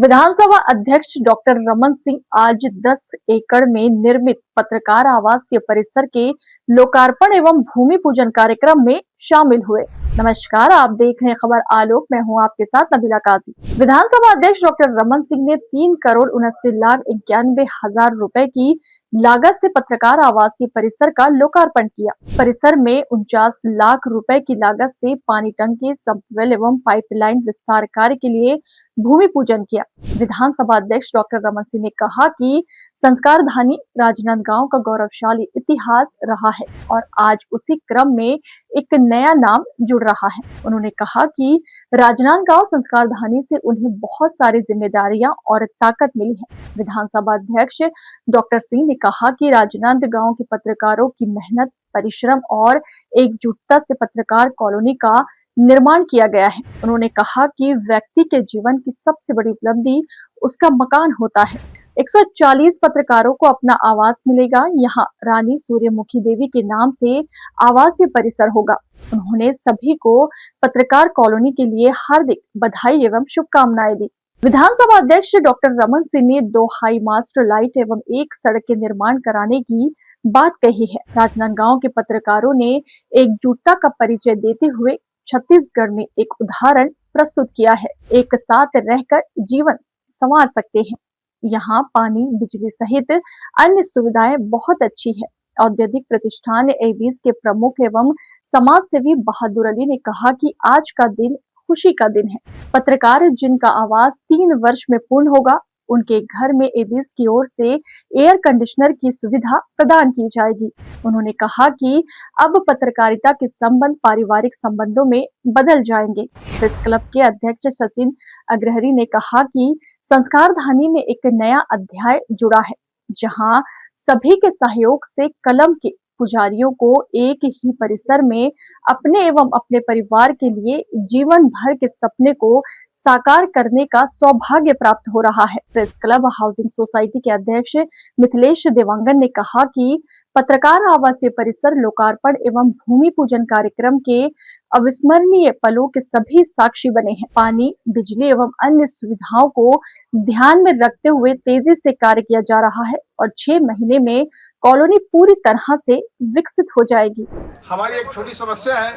विधानसभा अध्यक्ष डॉक्टर रमन सिंह आज 10 एकड़ में निर्मित पत्रकार आवासीय परिसर के लोकार्पण एवं भूमि पूजन कार्यक्रम में शामिल हुए। नमस्कार, आप देख रहे हैं खबर आलोक। मैं हूं आपके साथ नबीला काजी। विधानसभा अध्यक्ष डॉक्टर रमन सिंह ने 3,79,91,000 रुपए की लागत से पत्रकार आवासीय परिसर का लोकार्पण किया। परिसर में 49 लाख रुपए की लागत से पानी टंकी, सबवेल एवं पाइपलाइन विस्तार कार्य के लिए भूमि पूजन किया। विधानसभा अध्यक्ष डॉक्टर रमन सिंह ने कहा कि संस्कारधानी राजनांदगांव का गौरवशाली इतिहास रहा है और आज उसी क्रम में एक नया नाम जुड़ रहा है। उन्होंने कहा कि राजनांदगांव संस्कारधानी से उन्हें बहुत सारी जिम्मेदारियां और ताकत मिली है। विधानसभा अध्यक्ष डॉक्टर सिंह ने कहा कि राजनांदगांव के पत्रकारों की मेहनत, परिश्रम और एकजुटता से पत्रकार कॉलोनी का निर्माण किया गया है। उन्होंने कहा कि व्यक्ति के जीवन की सबसे बड़ी उपलब्धि उसका मकान होता है। 140 पत्रकारों को अपना आवास मिलेगा। यहाँ रानी सूर्यमुखी देवी के नाम से आवासीय परिसर होगा। उन्होंने सभी को पत्रकार कॉलोनी के लिए हार्दिक बधाई एवं शुभकामनाएं दी। विधानसभा अध्यक्ष डॉक्टर रमन सिंह ने 2 हाई मास्ट लाइट एवं 1 सड़क के निर्माण कराने की बात कही है। राजनांदगांव के पत्रकारों ने एकजुटता का परिचय देते हुए छत्तीसगढ़ में एक उदाहरण प्रस्तुत किया है। एक साथ रहकर जीवन संवार सकते हैं। यहाँ पानी, बिजली सहित अन्य सुविधाएं बहुत अच्छी है। औद्योगिक प्रतिष्ठान एबीज के प्रमुख एवं समाज सेवी बहादुर अली ने कहा कि आज का दिन खुशी का दिन है। पत्रकार जिनका आवास 3 वर्ष में पूर्ण होगा, उनके घर में एबीज की ओर से एयर कंडीशनर की सुविधा प्रदान की जाएगी। उन्होंने कहा कि अब पत्रकारिता के संबंध पारिवारिक संबंधों में बदल जाएंगे। प्रेस क्लब के अध्यक्ष सचिन अग्रहरी ने कहा कि संस्कारधानी में एक नया अध्याय जुड़ा है, जहां सभी के सहयोग से कलम के पुजारियों को एक ही परिसर में अपने एवं अपने परिवार के लिए जीवन भर के सपने को साकार करने का सौभाग्य प्राप्त हो रहा है। प्रेस क्लब हाउसिंग सोसाइटी के अध्यक्ष मिथिलेश देवांगन ने कहा कि पत्रकार आवासीय परिसर लोकार्पण एवं भूमि पूजन कार्यक्रम के अविस्मरणीय पलों के सभी साक्षी बने हैं। पानी, बिजली एवं अन्य सुविधाओं को ध्यान में रखते हुए तेजी से कार्य किया जा रहा है और 6 महीने में कॉलोनी पूरी तरह से विकसित हो जाएगी। हमारी एक छोटी समस्या है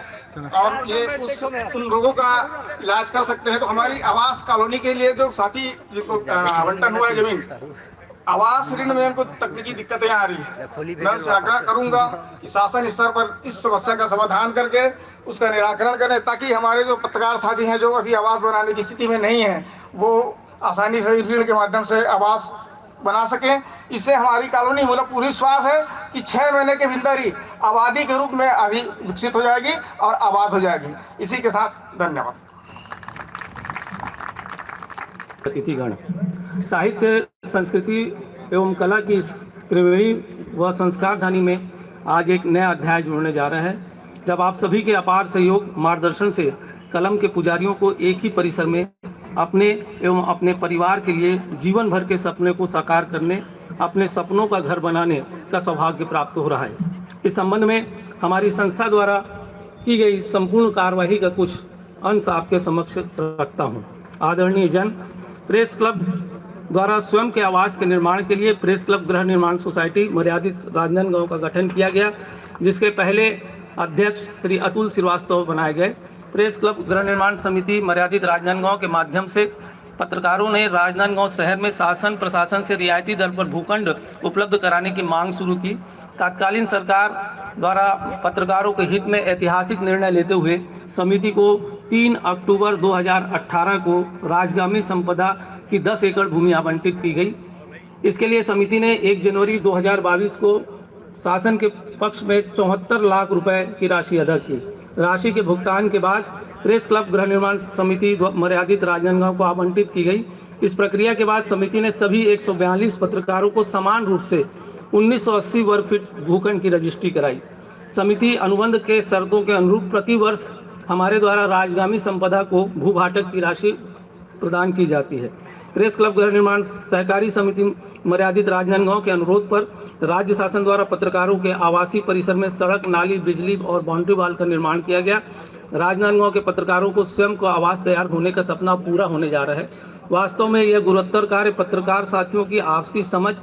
और ये उन लोगों का इलाज कर सकते हैं। तो हमारी आवास कॉलोनी के लिए जो साथी जिनको आवंटन हुआ है जमीन, आवास ऋण में उनको तकनीकी दिक्कतें आ रही है। मैं उनसे आग्रह करूंगा कि शासन स्तर पर इस समस्या का समाधान करके उसका निराकरण करें, ताकि हमारे जो पत्रकार साथी हैं जो अभी आवास बनाने की स्थिति में नहीं है, वो आसानी से ऋण के माध्यम से आवास बना सकें। इससे हमारी कॉलोनी मतलब पूरी विश्वास है कि 6 महीने के भीतर ही आबादी के रूप में आगे विकसित हो जाएगी और आबाद हो जाएगी। इसी के साथ धन्यवाद। अतिथिगण, साहित्य, संस्कृति एवं कला की त्रिवेणी व संस्कारधानी में आज एक नया अध्याय जुड़ने जा रहा है। जब आप सभी के अपार सहयोग, मार्गदर्शन से कलम के पुजारियों को एक ही परिसर में अपने एवं अपने परिवार के लिए जीवन भर के सपने को साकार करने, अपने सपनों का घर बनाने का सौभाग्य प्राप्त हो रहा है। इस संबंध में हमारी संस्था द्वारा की गई संपूर्ण कार्यवाही का कुछ अंश आपके समक्ष रखता हूँ। आदरणीय जन, प्रेस क्लब द्वारा स्वयं के आवास के निर्माण के लिए प्रेस क्लब गृह निर्माण सोसाइटी मर्यादित राजनांदगांव का गठन किया गया, जिसके पहले अध्यक्ष श्री अतुल श्रीवास्तव बनाए गए। प्रेस क्लब गृह निर्माण समिति मर्यादित राजनांदगांव के माध्यम से पत्रकारों ने राजनांदगांव शहर में शासन प्रशासन से रियायती दर पर भूखंड उपलब्ध कराने की मांग शुरू की। तत्कालीन सरकार द्वारा पत्रकारों के हित में ऐतिहासिक निर्णय लेते हुए समिति को 3 अक्टूबर 2018 को राजगामी संपदा की 10 एकड़ भूमि आवंटित की गई। इसके लिए समिति ने 1 जनवरी 2022 को शासन के पक्ष में 74 लाख रुपए की राशि अदा की। राशि के भुगतान के बाद प्रेस क्लब गृह निर्माण समिति मर्यादित राजनांदगांव को आवंटित की गई। इस प्रक्रिया के बाद समिति ने सभी 142 पत्रकारों को समान रूप से 1980 वर्ग फीट भूखंड की रजिस्ट्री कराई। समिति अनुबंध के शर्तों के अनुरूप प्रति वर्ष हमारे द्वारा राजगामी संपदा को भूभाटक की राशि प्रदान की जाती है। प्रेस क्लब गृह निर्माण सहकारी समिति मर्यादित राजनांदगांव के अनुरोध पर राज्य शासन द्वारा पत्रकारों के आवासीय परिसर में सड़क, नाली, बिजली और बाउंड्री वाल का निर्माण किया गया। राजनांदगांव के पत्रकारों को स्वयं को आवास तैयार होने का सपना पूरा होने जा रहा है। वास्तव में यह गुणोत्तर कार्य पत्रकार साथियों की आपसी समझ,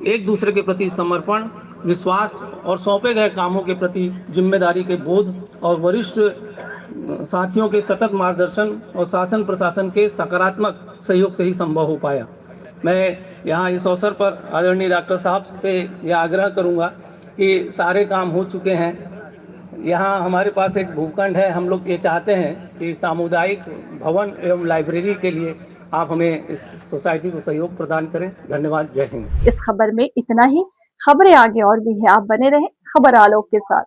एक दूसरे के प्रति समर्पण, विश्वास और सौंपे गए कामों के प्रति जिम्मेदारी के बोध और वरिष्ठ साथियों के सतत मार्गदर्शन और शासन प्रशासन के सकारात्मक सहयोग से ही संभव हो पाया। मैं यहाँ इस अवसर पर आदरणीय डॉक्टर साहब से यह आग्रह करूँगा कि सारे काम हो चुके हैं, यहाँ हमारे पास एक भूखंड है, हम लोग ये चाहते हैं कि सामुदायिक भवन एवं लाइब्रेरी के लिए आप हमें इस सोसाइटी को सहयोग प्रदान करें। धन्यवाद। जय हिंद। इस खबर में इतना ही। खबरें आगे और भी है, आप बने रहें खबर आलोक के साथ।